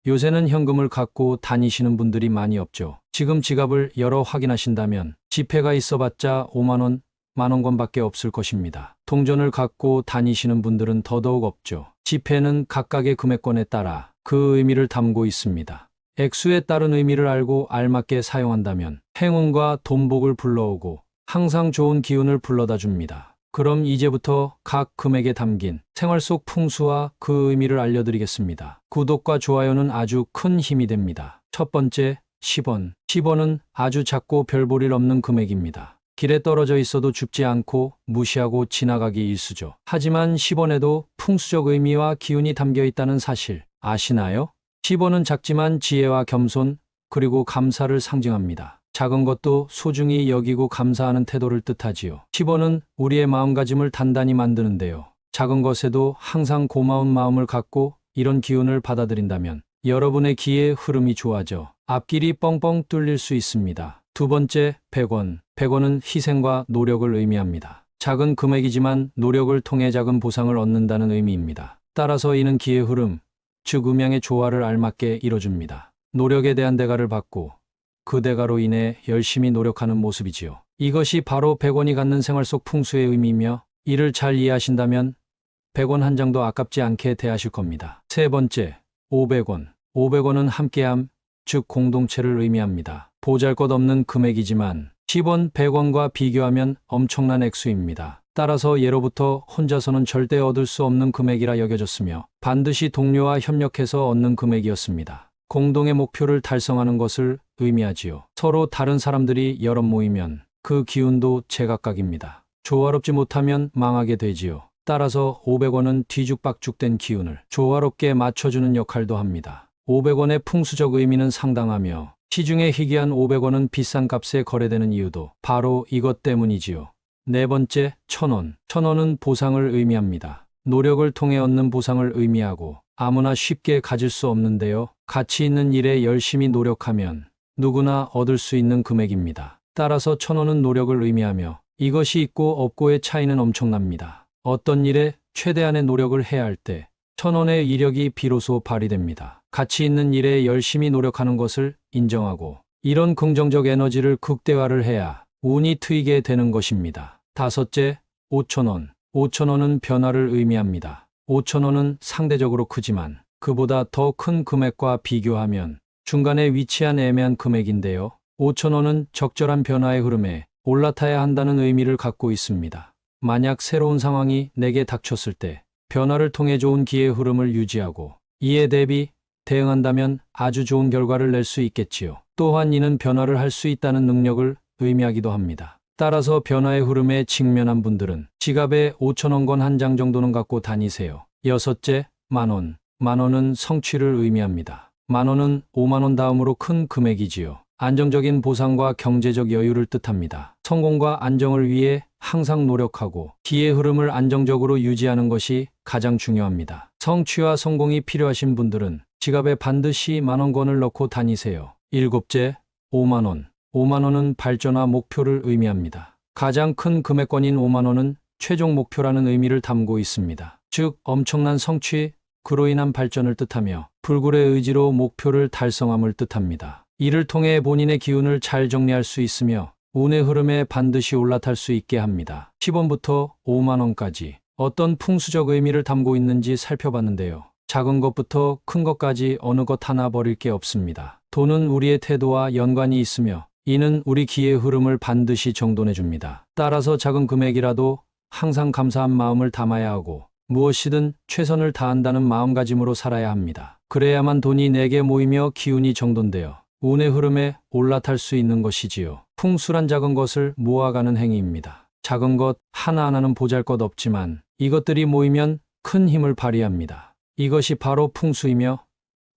요새는 현금을 갖고 다니시는 분들이 많이 없죠. 지금 지갑을 열어 확인하신다면 지폐가 있어봤자 5만 원, 10,000원밖에 없을 것입니다. 동전을 갖고 다니시는 분들은 더더욱 없죠. 지폐는 각각의 금액권에 따라 그 의미를 담고 있습니다. 액수에 따른 의미를 알고 알맞게 사용한다면 행운과 돈복을 불러오고 항상 좋은 기운을 불러다 줍니다. 그럼 이제부터 각 금액에 담긴 생활 속 풍수와 그 의미를 알려드리겠습니다. 구독과 좋아요는 아주 큰 힘이 됩니다. 첫 번째, 10원. 10원은 아주 작고 별 볼 일 없는 금액입니다. 길에 떨어져 있어도 줍지 않고 무시하고 지나가기 일쑤죠. 하지만 10원에도 풍수적 의미와 기운이 담겨 있다는 사실 아시나요? 10원은 작지만 지혜와 겸손 그리고 감사를 상징합니다. 작은 것도 소중히 여기고 감사하는 태도를 뜻하지요. 10원은 우리의 마음가짐을 단단히 만드는데요. 작은 것에도 항상 고마운 마음을 갖고 이런 기운을 받아들인다면 여러분의 기의 흐름이 좋아져 앞길이 뻥뻥 뚫릴 수 있습니다. 두 번째, 100원. 100원은 희생과 노력을 의미합니다. 작은 금액이지만 노력을 통해 작은 보상을 얻는다는 의미입니다. 따라서 이는 기의 흐름, 즉 음양의 조화를 알맞게 이뤄줍니다. 노력에 대한 대가를 받고 그 대가로 인해 열심히 노력하는 모습이지요. 이것이 바로 100원이 갖는 생활 속 풍수의 의미이며 이를 잘 이해하신다면 100원 한 장도 아깝지 않게 대하실 겁니다. 세 번째, 500원. 500원은 함께함, 즉 공동체를 의미합니다. 보잘것없는 금액이지만 10원, 100원과 비교하면 엄청난 액수입니다. 따라서 예로부터 혼자서는 절대 얻을 수 없는 금액이라 여겨졌으며 반드시 동료와 협력해서 얻는 금액이었습니다. 공동의 목표를 달성하는 것을 의미하지요. 서로 다른 사람들이 여럿 모이면 그 기운도 제각각입니다. 조화롭지 못하면 망하게 되지요. 따라서 500원은 뒤죽박죽된 기운을 조화롭게 맞춰주는 역할도 합니다. 500원의 풍수적 의미는 상당하며 시중에 희귀한 500원은 비싼 값에 거래되는 이유도 바로 이것 때문이지요. 네 번째, 1000원. 1000원은 보상을 의미합니다. 노력을 통해 얻는 보상을 의미하고 아무나 쉽게 가질 수 없는데요. 가치 있는 일에 열심히 노력하면 누구나 얻을 수 있는 금액입니다. 따라서 1000원은 노력을 의미하며 이것이 있고 없고의 차이는 엄청납니다. 어떤 일에 최대한의 노력을 해야 할 때 1000원의 이력이 비로소 발휘됩니다. 가치 있는 일에 열심히 노력하는 것을 인정하고 이런 긍정적 에너지를 극대화를 해야 운이 트이게 되는 것입니다. 다섯째, 5,000원. 5,000원은 변화를 의미합니다. 5,000원은 상대적으로 크지만 그보다 더 큰 금액과 비교하면 중간에 위치한 애매한 금액인데요. 5,000원은 적절한 변화의 흐름에 올라타야 한다는 의미를 갖고 있습니다. 만약 새로운 상황이 내게 닥쳤을 때 변화를 통해 좋은 기의 흐름을 유지하고 이에 대비 대응한다면 아주 좋은 결과를 낼 수 있겠지요. 또한 이는 변화를 할 수 있다는 능력을 의미하기도 합니다. 따라서 변화의 흐름에 직면한 분들은 지갑에 5,000원권 한 장 정도는 갖고 다니세요. 여섯째, 만원. 만원은 성취를 의미합니다. 만원은 5만원 다음으로 큰 금액이지요. 안정적인 보상과 경제적 여유를 뜻합니다. 성공과 안정을 위해 항상 노력하고 기의 흐름을 안정적으로 유지하는 것이 가장 중요합니다. 성취와 성공이 필요하신 분들은 지갑에 반드시 만원권을 넣고 다니세요. 일곱째, 5만원. 5만원은 발전과 목표를 의미합니다. 가장 큰 금액권인 5만원은 최종 목표라는 의미를 담고 있습니다. 즉, 엄청난 성취, 그로 인한 발전을 뜻하며 불굴의 의지로 목표를 달성함을 뜻합니다. 이를 통해 본인의 기운을 잘 정리할 수 있으며 운의 흐름에 반드시 올라탈 수 있게 합니다. 10원부터 5만원까지 어떤 풍수적 의미를 담고 있는지 살펴봤는데요. 작은 것부터 큰 것까지 어느 것 하나 버릴 게 없습니다. 돈은 우리의 태도와 연관이 있으며 이는 우리 기의 흐름을 반드시 정돈해 줍니다. 따라서 작은 금액이라도 항상 감사한 마음을 담아야 하고 무엇이든 최선을 다한다는 마음가짐으로 살아야 합니다. 그래야만 돈이 내게 모이며 기운이 정돈되어 운의 흐름에 올라탈 수 있는 것이지요. 풍수란 작은 것을 모아가는 행위입니다. 작은 것 하나하나는 보잘것없지만 이것들이 모이면 큰 힘을 발휘합니다. 이것이 바로 풍수이며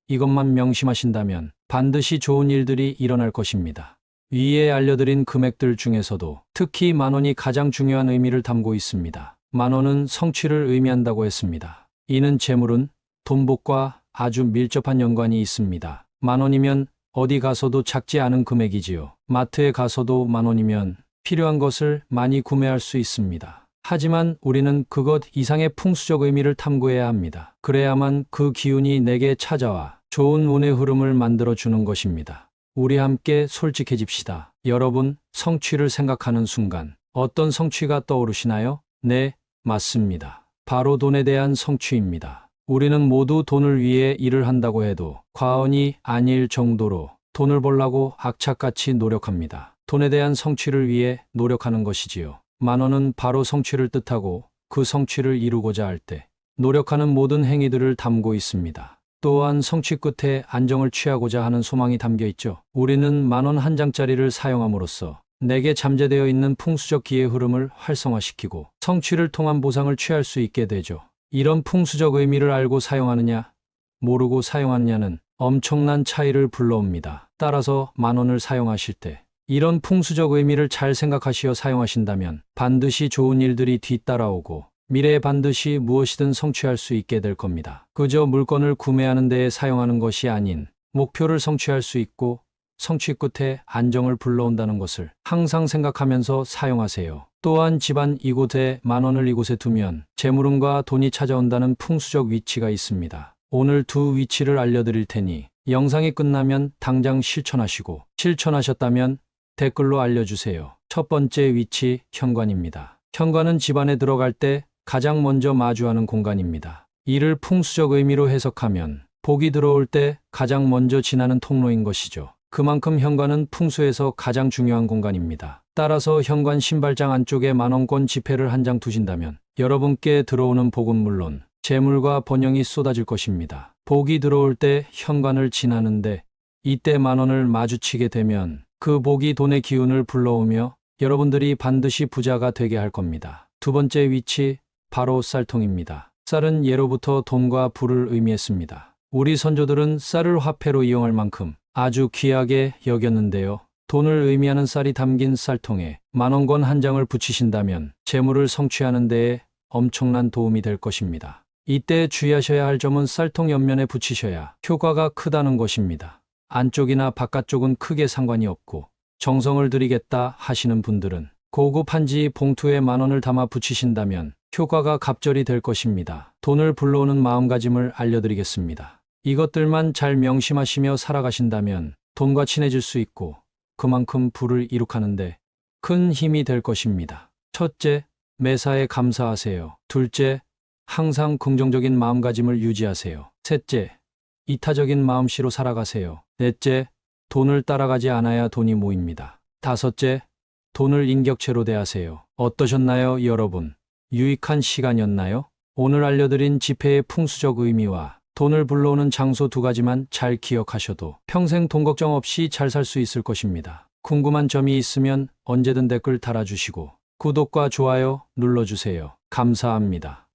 이것만 명심하신다면 반드시 좋은 일들이 일어날 것입니다. 위에 알려드린 금액들 중에서도 특히 만원이 가장 중요한 의미를 담고 있습니다. 만원은 성취를 의미한다고 했습니다. 이는 재물은 돈복과 아주 밀접한 연관이 있습니다. 만원이면 어디 가서도 작지 않은 금액이지요. 마트에 가서도 만원이면 필요한 것을 많이 구매할 수 있습니다. 하지만 우리는 그것 이상의 풍수적 의미를 탐구해야 합니다. 그래야만 그 기운이 내게 찾아와 좋은 운의 흐름을 만들어 주는 것입니다. 우리 함께 솔직해집시다. 여러분, 성취를 생각하는 순간 어떤 성취가 떠오르시나요? 네, 맞습니다. 바로 돈에 대한 성취입니다. 우리는 모두 돈을 위해 일을 한다고 해도 과언이 아닐 정도로 돈을 벌라고 악착같이 노력합니다. 돈에 대한 성취를 위해 노력하는 것이지요. 만원은 바로 성취를 뜻하고 그 성취를 이루고자 할 때 노력하는 모든 행위들을 담고 있습니다. 또한 성취 끝에 안정을 취하고자 하는 소망이 담겨 있죠. 우리는 만원 한 장짜리를 사용함으로써 내게 잠재되어 있는 풍수적 기의 흐름을 활성화시키고 성취를 통한 보상을 취할 수 있게 되죠. 이런 풍수적 의미를 알고 사용하느냐, 모르고 사용하느냐는 엄청난 차이를 불러옵니다. 따라서 만원을 사용하실 때 이런 풍수적 의미를 잘 생각하시어 사용하신다면 반드시 좋은 일들이 뒤따라오고 미래에 반드시 무엇이든 성취할 수 있게 될 겁니다. 그저 물건을 구매하는 데에 사용하는 것이 아닌 목표를 성취할 수 있고 성취 끝에 안정을 불러온다는 것을 항상 생각하면서 사용하세요. 또한 집안 이곳에 만원을 이곳에 두면 재물운과 돈이 찾아온다는 풍수적 위치가 있습니다. 오늘 두 위치를 알려드릴 테니 영상이 끝나면 당장 실천하시고 실천하셨다면 댓글로 알려주세요. 첫 번째 위치, 현관입니다. 현관은 집안에 들어갈 때 가장 먼저 마주하는 공간입니다. 이를 풍수적 의미로 해석하면 복이 들어올 때 가장 먼저 지나는 통로인 것이죠. 그만큼 현관은 풍수에서 가장 중요한 공간입니다. 따라서 현관 신발장 안쪽에 만원권 지폐를 한 장 두신다면 여러분께 들어오는 복은 물론 재물과 번영이 쏟아질 것입니다. 복이 들어올 때 현관을 지나는데 이때 만원을 마주치게 되면 그 복이 돈의 기운을 불러오며 여러분들이 반드시 부자가 되게 할 겁니다. 두 번째 위치, 바로 쌀통입니다. 쌀은 예로부터 돈과 부를 의미했습니다. 우리 선조들은 쌀을 화폐로 이용할 만큼 아주 귀하게 여겼는데요. 돈을 의미하는 쌀이 담긴 쌀통에 만원권 한 장을 붙이신다면 재물을 성취하는 데에 엄청난 도움이 될 것입니다. 이때 주의하셔야 할 점은 쌀통 옆면에 붙이셔야 효과가 크다는 것입니다. 안쪽이나 바깥쪽은 크게 상관이 없고 정성을 들이겠다 하시는 분들은 고급 한지 봉투에 만원을 담아 붙이신다면 효과가 갑절이 될 것입니다. 돈을 불러오는 마음가짐을 알려드리겠습니다. 이것들만 잘 명심하시며 살아가신다면 돈과 친해질 수 있고 그만큼 부를 이룩하는데 큰 힘이 될 것입니다. 첫째, 매사에 감사하세요. 둘째, 항상 긍정적인 마음가짐을 유지하세요. 셋째, 이타적인 마음씨로 살아가세요. 넷째, 돈을 따라가지 않아야 돈이 모입니다. 다섯째, 돈을 인격체로 대하세요. 어떠셨나요, 여러분? 유익한 시간이었나요? 오늘 알려드린 지폐의 풍수적 의미와 돈을 불러오는 장소 두 가지만 잘 기억하셔도 평생 돈 걱정 없이 잘 살 수 있을 것입니다. 궁금한 점이 있으면 언제든 댓글 달아주시고 구독과 좋아요 눌러주세요. 감사합니다.